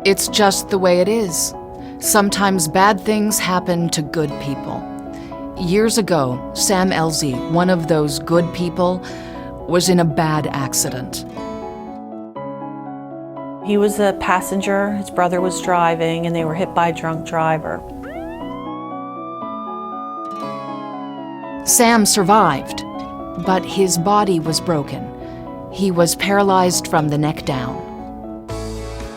It's just the way it is. Sometimes bad things happen to good people. Years ago, Sam Elzy, one of those good people, was in a bad accident. He was a passenger, his brother was driving, and they were hit by a drunk driver. Sam survived, but his body was broken. He was paralyzed from the neck down.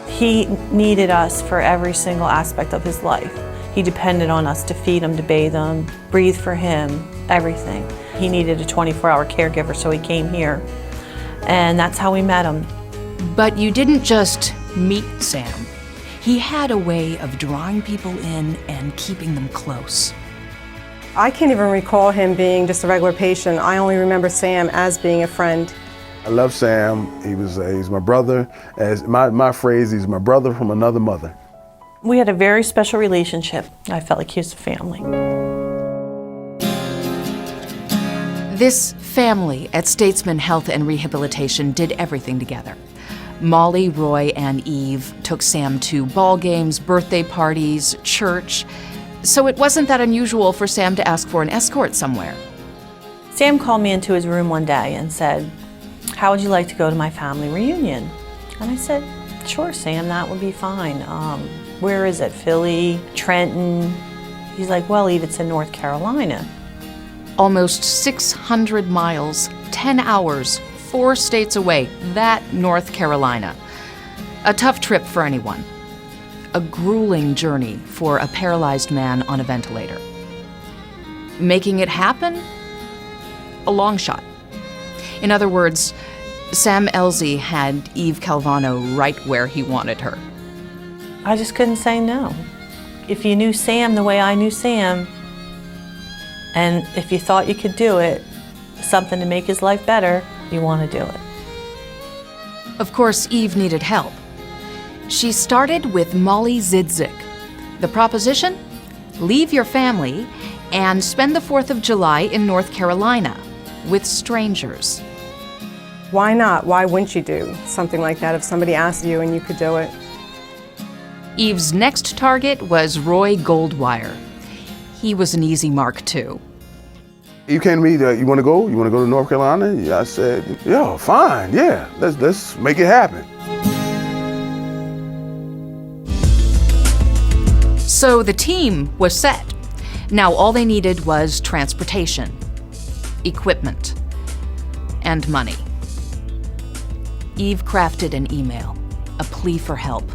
He needed us for every single aspect of his life. He depended on us to feed him, to bathe him, breathe for him, everything. He needed a 24-hour caregiver, so he came here, and that's how we met him. But you didn't just meet Sam. He had a way of drawing people in and keeping them close. I can't even recall him being just a regular patient. I only remember Sam as being a friend. I love Sam. He's my brother. As my phrase, he's my brother from another mother. We had a very special relationship. I felt like he was family. This family at Statesman Health and Rehabilitation did everything together. Molly, Roy, and Eve took Sam to ball games, birthday parties, church, so it wasn't that unusual for Sam to ask for an escort somewhere. Sam called me into his room one day and said, "How would you like to go to my family reunion?" And I said, "Sure, Sam, that would be fine. Where is it? Philly? Trenton?" He's like, "Well, Eve, it's in North Carolina." Almost 600 miles, 10 hours, 4 states away, that North Carolina. A tough trip for anyone. A grueling journey for a paralyzed man on a ventilator. Making it happen? A long shot. In other words, Sam Elzy had Eve Calvano right where he wanted her. I just couldn't say no. If you knew Sam the way I knew Sam, and if you thought you could do it, something to make his life better, you want to do it. Of course, Eve needed help. She started with Molly Zidzik. The proposition? Leave your family and spend the 4th of July in North Carolina with strangers. Why not? Why wouldn't you do something like that if somebody asked you and you could do it? Eve's next target was Roy Goldwire. He was an easy mark, too. You came to me, you want to go? You want to go to North Carolina? Yeah, I said, yeah, fine, yeah, let's make it happen. So the team was set. Now all they needed was transportation, equipment, and money. Eve crafted an email, a plea for help.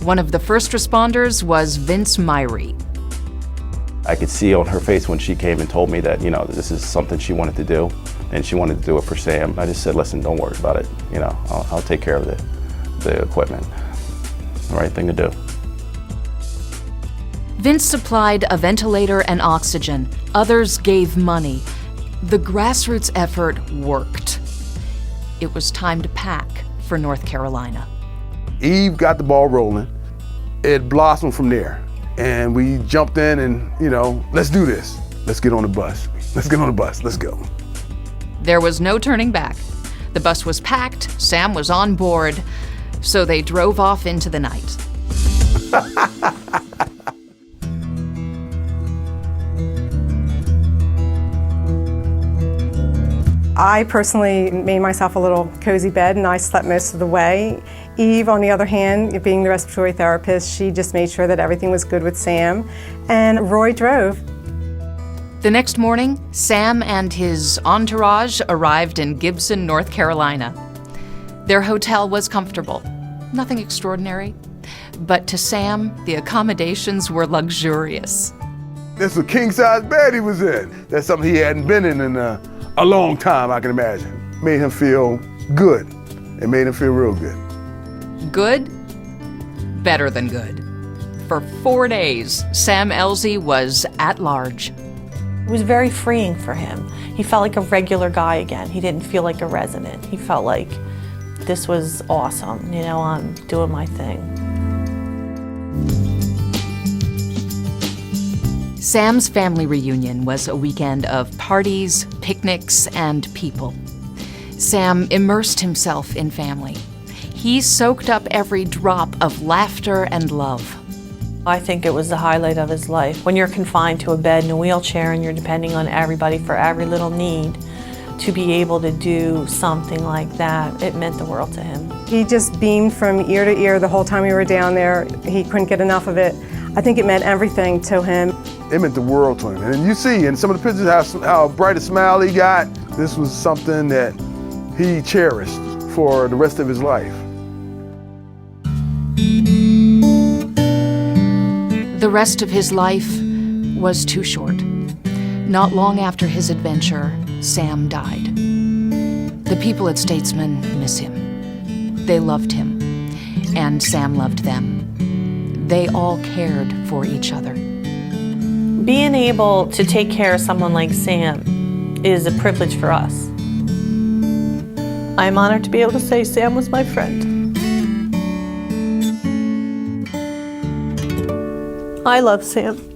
One of the first responders was Vince Myrie. I could see on her face when she came and told me that, this is something she wanted to do, and she wanted to do it for Sam. I just said, listen, don't worry about it. I'll take care of the equipment. The right thing to do. Vince supplied a ventilator and oxygen. Others gave money. The grassroots effort worked. It was time to pack for North Carolina. Eve got the ball rolling. It blossomed from there. And we jumped in and, let's do this. Let's get on the bus. Let's get on the bus. Let's go. There was no turning back. The bus was packed. Sam was on board. So they drove off into the night. I personally made myself a little cozy bed and I slept most of the way. Eve, on the other hand, being the respiratory therapist, she just made sure that everything was good with Sam, and Roy drove. The next morning, Sam and his entourage arrived in Gibson, North Carolina. Their hotel was comfortable, nothing extraordinary, but to Sam, the accommodations were luxurious. This was a king-size bed he was in. That's something he hadn't been in a long time, I can imagine. Made him feel good. It made him feel real good. Good? Better than good. For 4 days, Sam Elzy was at large. It was very freeing for him. He felt like a regular guy again. He didn't feel like a resident. He felt like this was awesome. I'm doing my thing. Sam's family reunion was a weekend of parties, picnics, and people. Sam immersed himself in family. He soaked up every drop of laughter and love. I think it was the highlight of his life. When you're confined to a bed in a wheelchair and you're depending on everybody for every little need, to be able to do something like that, it meant the world to him. He just beamed from ear to ear the whole time we were down there. He couldn't get enough of it. I think it meant everything to him. It meant the world to him. And you see in some of the pictures how bright a smile he got. This was something that he cherished for the rest of his life. The rest of his life was too short. Not long after his adventure, Sam died. The people at Statesman miss him. They loved him, and Sam loved them. They all cared for each other. Being able to take care of someone like Sam is a privilege for us. I'm honored to be able to say Sam was my friend. I love Sam.